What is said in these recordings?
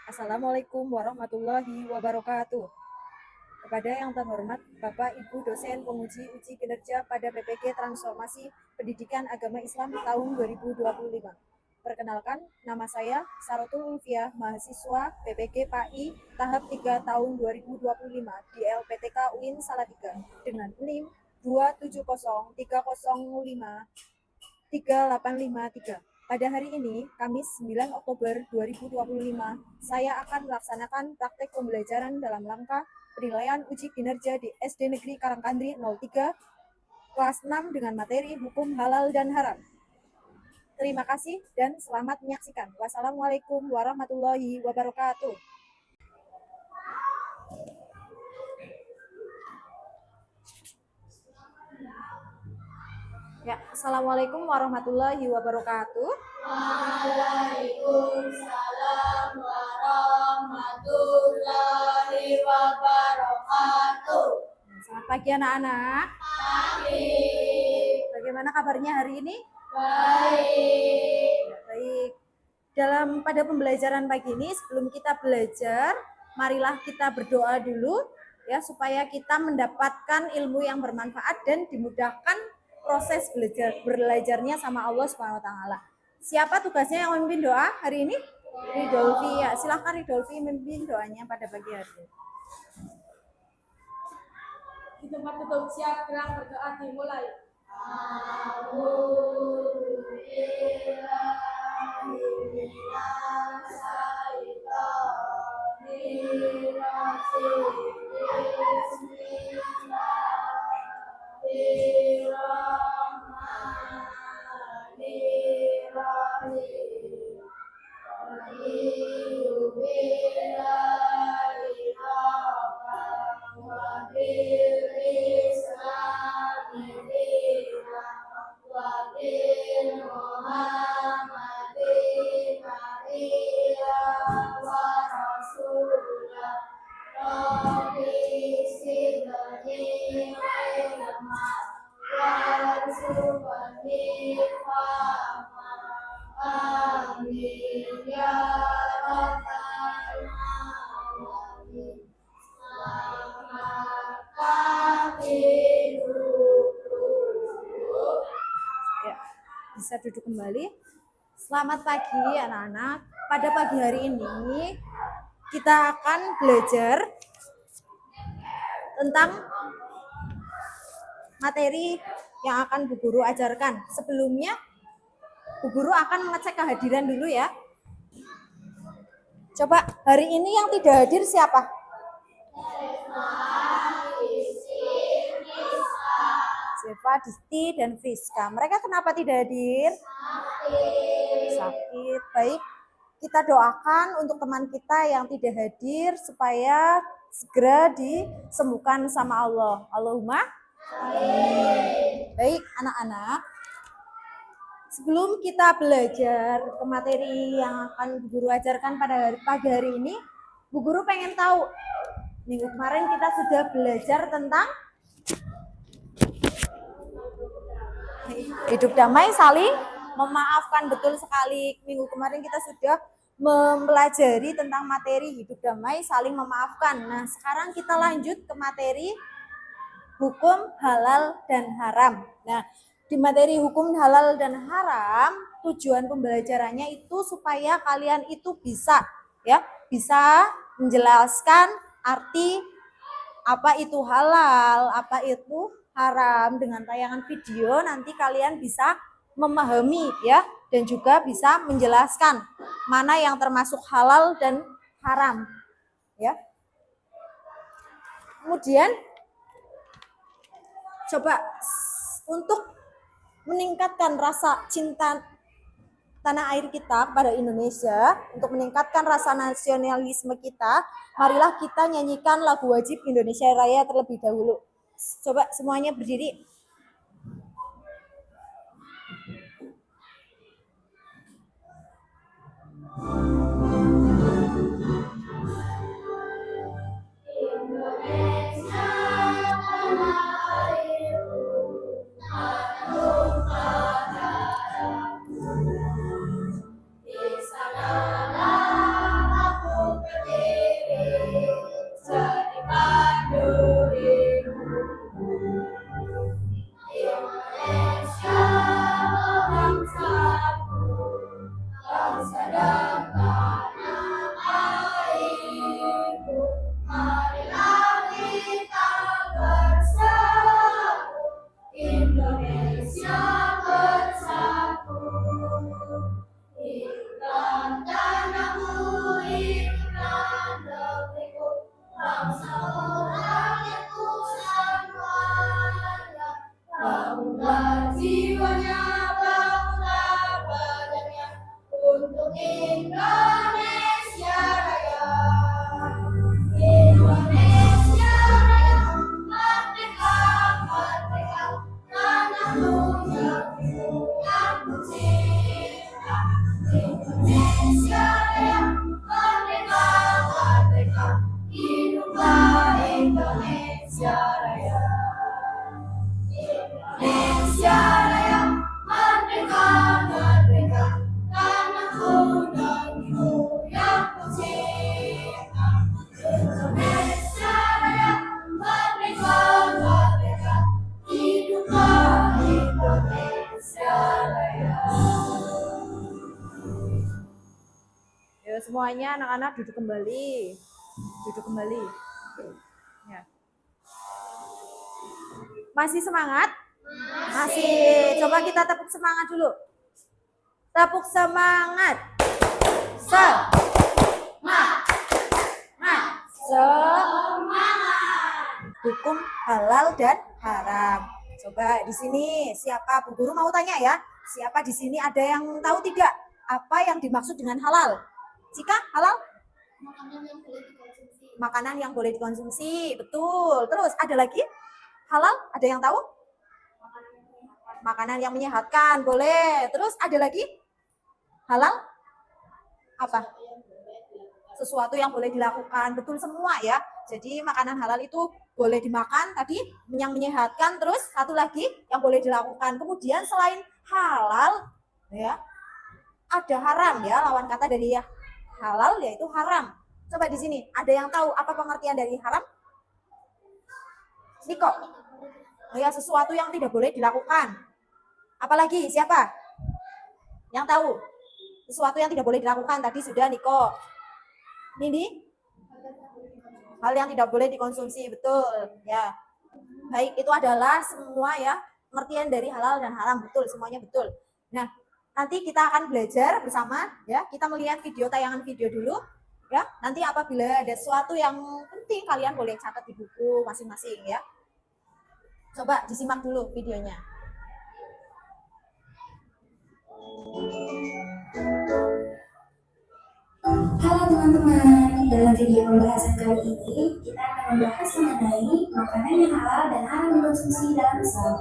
Assalamualaikum warahmatullahi wabarakatuh. Kepada yang terhormat Bapak Ibu dosen penguji uji kinerja pada PPG Transformasi Pendidikan Agama Islam tahun 2025. Perkenalkan, nama saya Sarotul Ulfiah, mahasiswa PPG PAI tahap 3 tahun 2025 di LPTK UIN Salatiga dengan NIM 2703053. Pada hari ini, Kamis 9 Oktober 2025, saya akan melaksanakan praktek pembelajaran dalam rangka penilaian uji kinerja di SD Negeri Karangkandri 03 kelas 6 dengan materi hukum halal dan haram. Terima kasih dan selamat menyaksikan. Wassalamualaikum warahmatullahi wabarakatuh. Ya, Assalamualaikum warahmatullahi wabarakatuh. Waalaikumsalam warahmatullahi wabarakatuh. Selamat pagi anak-anak. Pagi. Bagaimana kabarnya hari ini? Baik. Baik. Pada pembelajaran pagi ini, sebelum kita belajar, marilah kita berdoa dulu ya supaya kita mendapatkan ilmu yang bermanfaat dan dimudahkan proses belajarnya sama Allah Subhanahu wa taala. Siapa tugasnya yang memimpin doa hari ini? Ridolfi. Ya, silahkan Ridolfi memimpin doanya pada pagi hari ini. Di tempat duduk siap, gerak berdoa dimulai. Bisa duduk kembali. Selamat pagi anak-anak. Pada pagi hari ini kita akan belajar tentang materi yang akan Bu Guru ajarkan. Sebelumnya Bu Guru akan mengecek kehadiran dulu ya. Coba hari ini yang tidak hadir siapa? Zeva, Disti, dan Friska. Mereka kenapa tidak hadir? Sakit. Baik, kita doakan untuk teman kita yang tidak hadir supaya segera disembuhkan sama Allah. Allahumma amin. Baik, anak-anak. Sebelum kita belajar ke materi yang akan Bu Guru ajarkan pada pagi hari ini, Bu Guru pengen tahu. Minggu kemarin kita sudah belajar tentang hidup damai, saling memaafkan. Betul sekali. Minggu kemarin kita sudah mempelajari tentang materi hidup damai, saling memaafkan. Nah, sekarang kita lanjut ke materi hukum halal dan haram. Nah, di materi hukum halal dan haram, tujuan pembelajarannya itu supaya kalian itu bisa menjelaskan arti apa itu halal, apa itu haram. Dengan tayangan video nanti kalian bisa memahami ya, dan juga bisa menjelaskan mana yang termasuk halal dan haram ya. Kemudian coba untuk meningkatkan rasa cinta tanah air kita pada Indonesia, untuk meningkatkan rasa nasionalisme kita, marilah kita nyanyikan lagu wajib Indonesia Raya terlebih dahulu. Coba semuanya berdiri. semuanya anak-anak duduk kembali. Duduk kembali. Ya. Masih semangat? Masih. Coba kita tepuk semangat dulu. Tepuk semangat. Semangat. Hukum halal dan haram. Coba di sini siapa, Bu Guru mau tanya ya. Siapa di sini ada yang tahu tidak apa yang dimaksud dengan halal? Jika halal? Makanan yang boleh dikonsumsi. Betul. Terus ada lagi? Halal? Ada yang tahu? Makanan yang menyehatkan. Boleh. Terus ada lagi? Halal? Apa? Sesuatu yang boleh dilakukan. Betul semua ya. Jadi makanan halal itu boleh dimakan tadi, yang menyehatkan. Terus satu lagi yang boleh dilakukan. Kemudian selain halal ya, ada haram ya, lawan kata dari ya halal yaitu haram. Coba di sini ada yang tahu apa pengertian dari haram? Niko. Oh ya, sesuatu yang tidak boleh dilakukan. Apalagi siapa? Yang tahu? Sesuatu yang tidak boleh dilakukan tadi sudah Niko. Nindi? Hal yang tidak boleh dikonsumsi, betul ya. Baik, itu adalah semua ya pengertian dari halal dan haram, betul, semuanya betul. Nah, nanti kita akan belajar bersama ya. Kita melihat video, tayangan video dulu ya. Nanti apabila ada sesuatu yang penting kalian boleh catat di buku masing-masing ya. Coba disimak dulu videonya. Halo teman-teman, dalam video pembahasan kali ini kita akan membahas mengenai makanan yang halal dan haram dikonsumsi dalam Islam.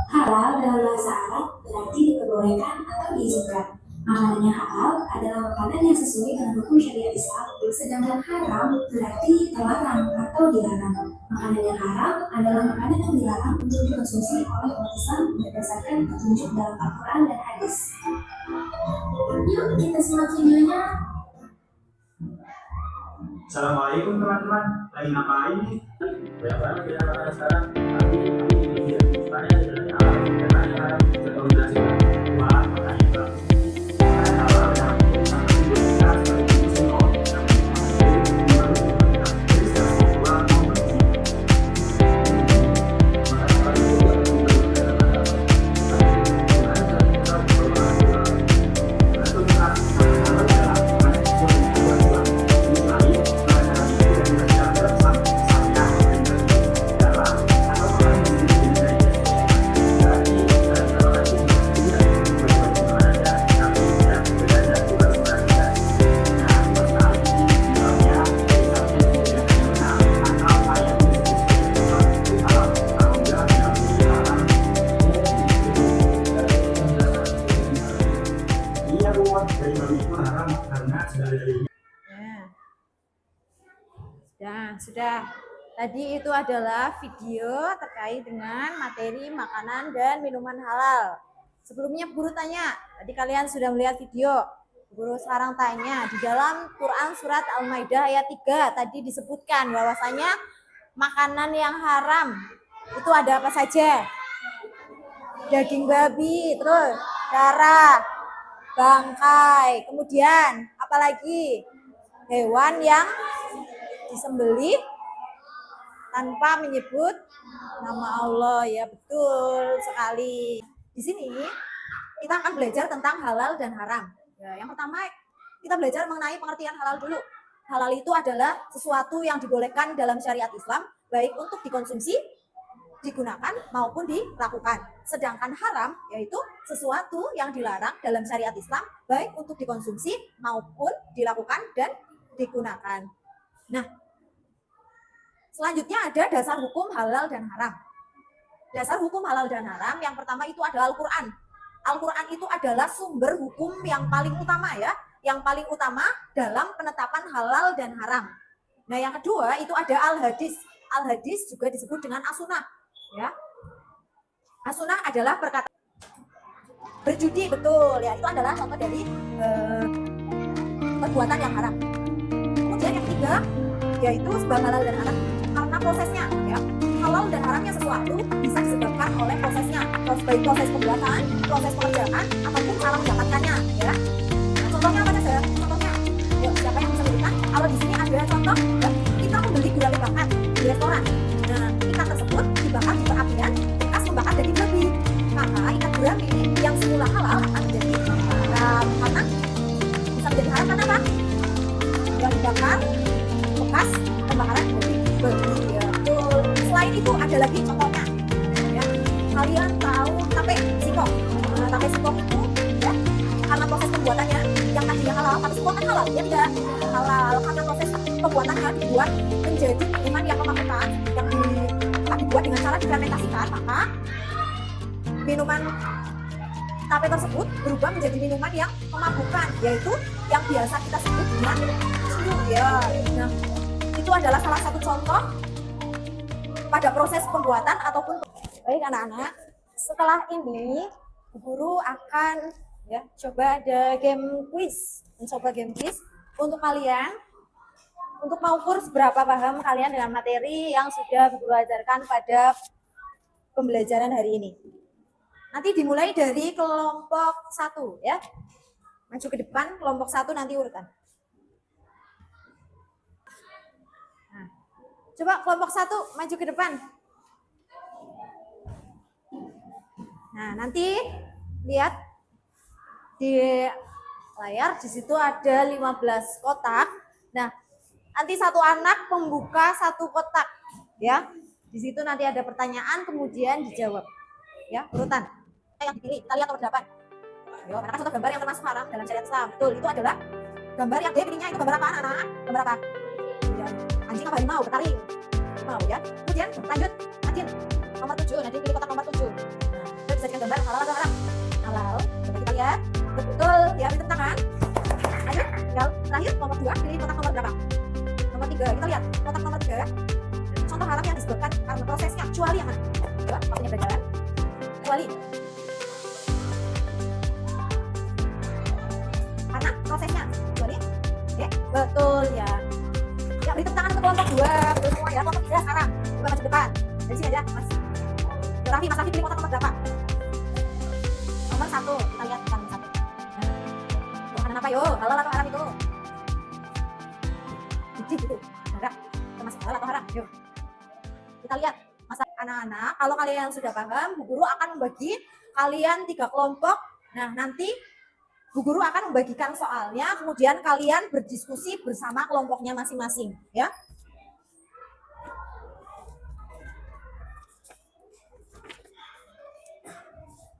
Halal dalam bahasa Arab berarti diperbolehkan atau diizinkan. Makanan yang halal adalah makanan yang sesuai dengan hukum syariat Islam, sedangkan haram berarti terlarang atau dilarang. Makanan yang haram adalah makanan yang dilarang untuk dikonsumsi oleh umat Islam berdasarkan petunjuk dalam Al-Quran dan Hadis. Yuk kita simak videonya. Assalamualaikum teman-teman, lagi ngapain nih? Banyak banget kita makan sekarang, tapi ini sebenarnya dari alam, karena haram terkombinasi wah makanya bang. Halal yang sangat dibutuhkan sebagai muslim, Sudah. Tadi itu adalah video terkait dengan materi makanan dan minuman halal. Sebelumnya guru tanya, tadi kalian sudah melihat video. Guru sekarang tanya, di dalam Quran surat Al-Maidah ayat 3 tadi disebutkan bahwasanya makanan yang haram itu ada apa saja? Daging babi, terus darah, bangkai, kemudian apalagi? Hewan yang disembelih tanpa menyebut nama Allah, ya betul sekali. Di sini kita akan belajar tentang halal dan haram. Ya, yang pertama kita belajar mengenai pengertian halal dulu. Halal itu adalah sesuatu yang dibolehkan dalam syariat Islam, baik untuk dikonsumsi, digunakan maupun dilakukan. Sedangkan haram yaitu sesuatu yang dilarang dalam syariat Islam, baik untuk dikonsumsi maupun dilakukan dan digunakan. Nah, selanjutnya ada dasar hukum halal dan haram. Dasar hukum halal dan haram yang pertama itu adalah Al-Quran. Al-Quran itu adalah sumber hukum yang paling utama ya, yang paling utama dalam penetapan halal dan haram. Nah, yang kedua itu ada Al-Hadis. Al-Hadis juga disebut dengan As-Sunnah ya. As-Sunnah adalah perkataan berjudi, betul ya, itu adalah contoh dari perbuatan yang haram. Kemudian yang ketiga yaitu sebab halal dan haram karena prosesnya ya. Halal dan haramnya sesuatu bisa disebabkan oleh prosesnya, baik proses pembuatan, proses pengerjaan ataupun cara mendapatkannya ya. Nah, contohnya apa saja? Contohnya Yuk, siapa yang bisa memberikan? Kalau di sini ada contoh, ya, kita membeli gulali bakar di restoran. Nah, ikan tersebut dibakar di perapian bekas membakar daging babi. Maka ikan gurami yang semula halal akan menjadi haram. Karena bisa menjadi haram karena apa? Yang dibakar bekas pembakaran daging babi. Ya, betul. Selain itu ada lagi contohnya. Ya, kalian tahu tape singkong. Nah, tape singkong itu ya, karena proses pembuatannya yang tadinya halal, tapi semua kan halal, ya tidak halal karena proses pembuatannya dibuat menjadi minuman yang memabukkan, yang dibuat dengan cara difermentasikan, maka minuman tape tersebut berubah menjadi minuman yang memabukkan, yaitu yang biasa kita sebut dengan ciu, ya. Nah, itu adalah salah satu contoh pada proses pembuatan ataupun. Baik anak-anak, setelah ini guru akan ya coba ada game quiz, mencoba game quiz untuk kalian untuk mengukur seberapa paham kalian dengan materi yang sudah guru ajarkan pada pembelajaran hari ini. Nanti dimulai dari kelompok 1 ya. Maju ke depan kelompok 1 nanti urutan. Nah, coba kelompok 1 maju ke depan. Nah, nanti lihat di layar, di situ ada 15 kotak. Nah, nanti satu anak membuka satu kotak, ya. Di situ nanti ada pertanyaan, kemudian dijawab, ya, urutan. Yang dipilih, kita lihat nomor 8. Ayo, karena contoh gambar yang termasuk haram dalam syariat Islam. Betul, itu adalah gambar yang dia pilihnya itu gambar apa, anak-anak? Gambar apa? Ya, anjing apa harimau, bertaring. Mau ya. Kemudian lanjut, Adin. Nomor 7, nanti pilih kotak nomor 7. Nah, bisa dengan gambar halal atau haram? Halal. Coba kita lihat. Betul, ya, beri tepuk tangan. Lanjut, tinggal terakhir nomor 2, pilih kotak nomor berapa? Nomor 3, kita lihat kotak nomor 3. Contoh haram yang disebutkan karena prosesnya, kecuali yang mana? Coba, waktunya berjalan. Kecuali. Karena prosesnya, kecuali. Oke, betul ya. Ya, beri tepuk tangan untuk kelompok 2, betul semua ya. Kelompok 3 sekarang, coba maju depan. Dari sini aja, Mas. Raffi, Mas Raffi pilih kotak nomor berapa? Nomor 1, kita lihat nomor 1. Makanan apa yo? Halal atau haram itu? Jijik itu. Enggak. Termasuk halal atau haram? Yuk. Kita lihat. Masa anak-anak, kalau kalian sudah paham, Bu Guru akan membagi kalian 3 kelompok. Nah, nanti Bu Guru akan membagikan soalnya, kemudian kalian berdiskusi bersama kelompoknya masing-masing, ya.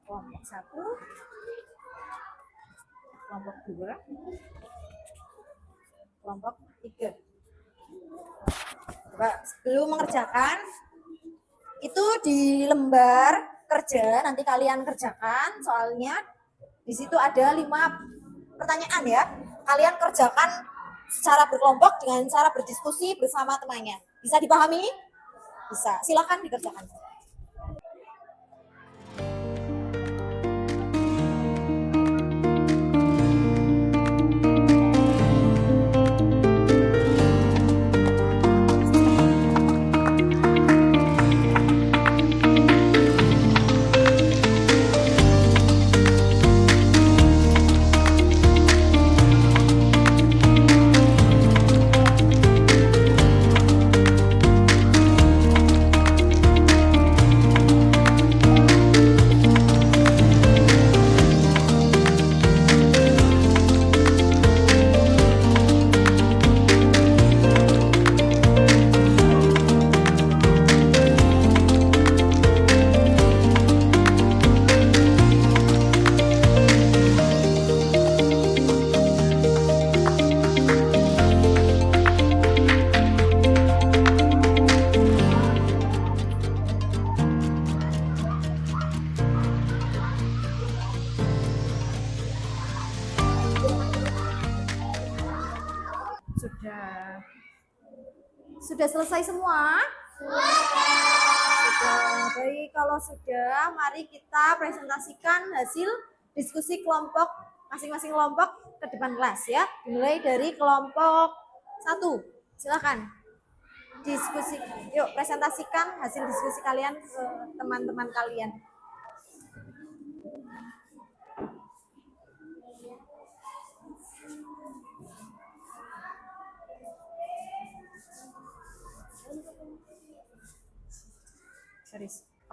Kelompok 1, kelompok 2, kelompok 3. Coba sebelum mengerjakan, itu di lembar kerja nanti kalian kerjakan soalnya. Di situ ada 5 pertanyaan ya. Kalian kerjakan secara berkelompok dengan cara berdiskusi bersama temannya. Bisa dipahami? Bisa. Silakan dikerjakan. Sudah selesai semua? Sudah. Baik, kalau sudah, mari kita presentasikan hasil diskusi kelompok, masing-masing kelompok ke depan kelas ya. Dimulai dari kelompok 1. Silakan. Diskusi. Yuk, presentasikan hasil diskusi kalian ke teman-teman kalian.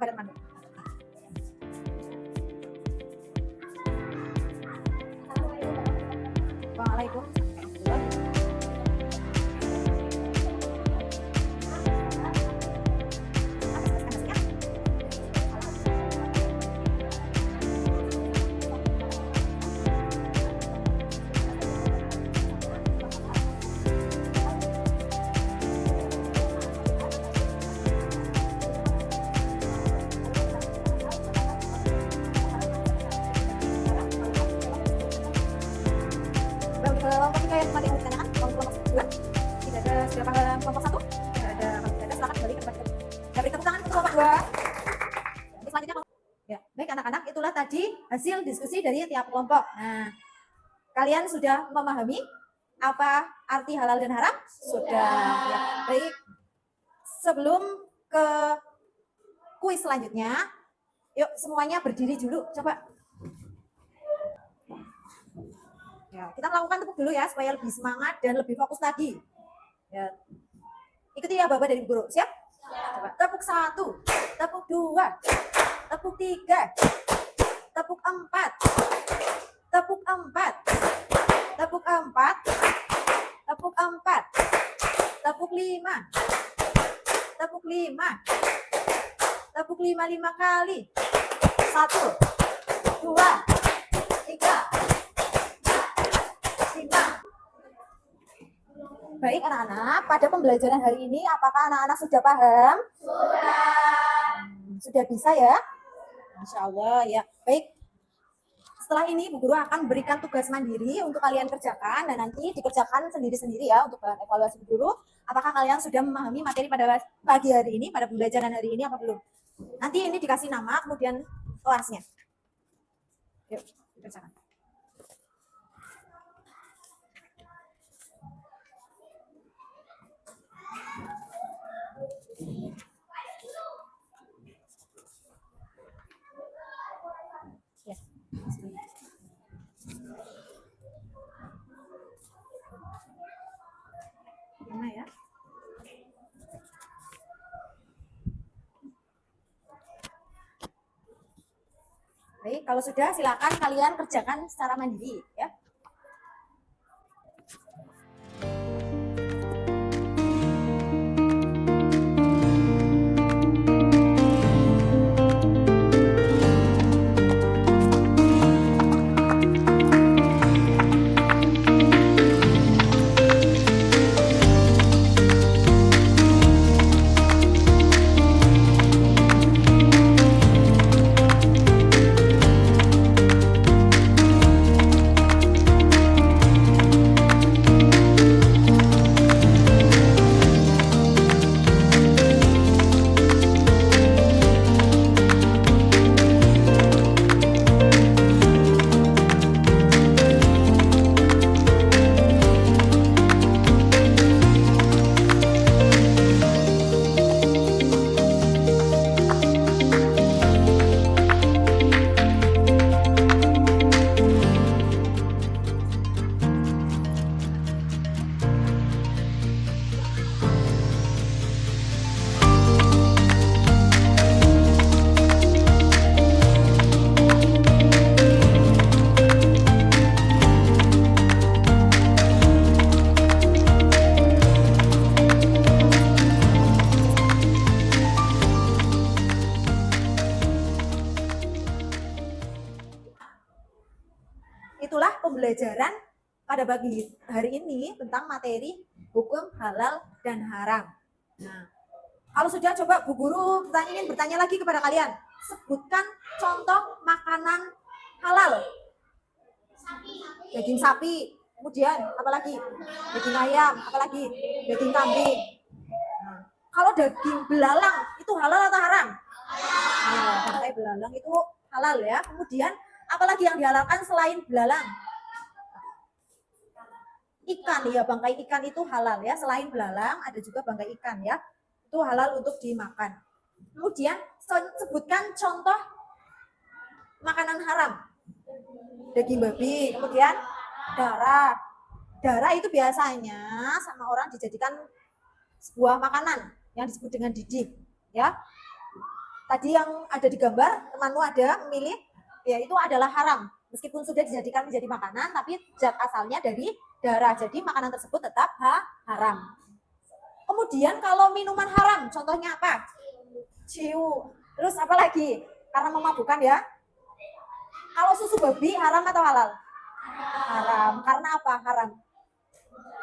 pada teman. Waalaikumsalam. Kelompok tiga yang kemarin ditanyakan, kelompok dua tidak ada, sudah paham kelompok satu tidak ada, silakan kembali ke tempat kita. Ya, beri tepuk tangan untuk kelompok dua. Oke, selanjutnya ya, baik anak-anak, itulah tadi hasil diskusi dari tiap kelompok. Nah, kalian sudah memahami apa arti halal dan haram? Sudah. Ya, baik. Sebelum ke kuis selanjutnya, yuk semuanya berdiri dulu, coba. Ya, kita melakukan tepuk dulu ya supaya lebih semangat dan lebih fokus lagi. Ya. Ikuti ya Bapak dari guru. Siap? Coba. Tepuk 1, tepuk 2, tepuk 3, tepuk 4, tepuk 4, tepuk 4, tepuk 4, tepuk 5, tepuk 5, tepuk 5 kali. 1, 2, 3. Baik anak-anak, pada pembelajaran hari ini apakah anak-anak sudah paham? Sudah bisa ya? Insya Allah ya. Baik, setelah ini Bu Guru akan berikan tugas mandiri untuk kalian kerjakan dan nanti dikerjakan sendiri-sendiri ya untuk bahan evaluasi Bu Guru. Apakah kalian sudah memahami materi pada pagi hari ini, pada pembelajaran hari ini apa belum? Nanti ini dikasih nama kemudian kelasnya. Yuk, dikerjakan. Ya. Gimana ya? Baik, kalau sudah silakan kalian kerjakan secara mandiri ya. Itulah pembelajaran pada pagi hari ini tentang materi hukum halal dan haram. Nah, kalau sudah coba Bu Guru ingin bertanya lagi kepada kalian. Sebutkan contoh makanan halal. Daging sapi, kemudian apalagi? Daging ayam, apalagi? Daging kambing. Nah, kalau daging belalang itu halal atau haram? Nah, bangkai belalang itu halal ya. Kemudian apalagi yang dihalalkan selain belalang? Ikan ya, bangkai ikan itu halal ya. Selain belalang ada juga bangkai ikan ya. Itu halal untuk dimakan. Kemudian sebutkan contoh makanan haram. Daging babi, kemudian darah. Darah itu biasanya sama orang dijadikan sebuah makanan yang disebut dengan didih ya. tadi yang ada di gambar, temanmu ada memilih, ya itu adalah haram. Meskipun sudah dijadikan menjadi makanan, tapi zat asalnya dari darah. Jadi makanan tersebut tetap haram. Kemudian kalau minuman haram, contohnya apa? Ciu. Terus apa lagi? Karena memabukkan ya. Kalau susu babi haram atau halal? Haram. Karena apa? Haram.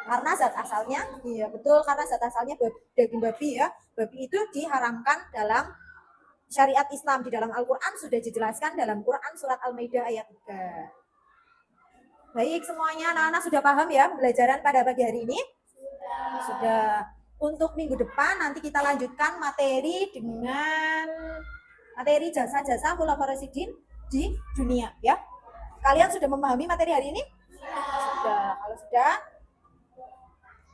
Karena zat asalnya, iya betul, karena zat asalnya daging babi ya. Babi itu diharamkan dalam syariat Islam. Di dalam Al-Quran sudah dijelaskan dalam Quran surat Al-Maidah ayat 3. Baik, semuanya anak-anak sudah paham ya pembelajaran pada pagi hari ini? Sudah. Untuk minggu depan nanti kita lanjutkan materi dengan materi jasa-jasa Khulafaur Rasyidin di dunia ya. Kalian sudah memahami materi hari ini? Sudah. Kalau sudah,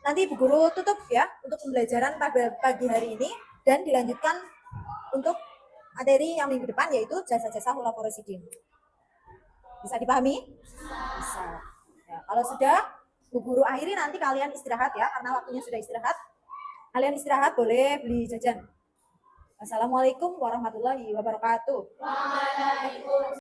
nanti Bu Guru tutup ya untuk pembelajaran pada pagi hari ini dan dilanjutkan untuk materi yang minggu depan yaitu jasa-jasa Khulafaur Rasyidin. Bisa dipahami? Bisa. Ya, kalau sudah, Bu Guru akhiri, nanti kalian istirahat ya karena waktunya sudah istirahat. Kalian istirahat, boleh beli jajan. Assalamualaikum warahmatullahi wabarakatuh.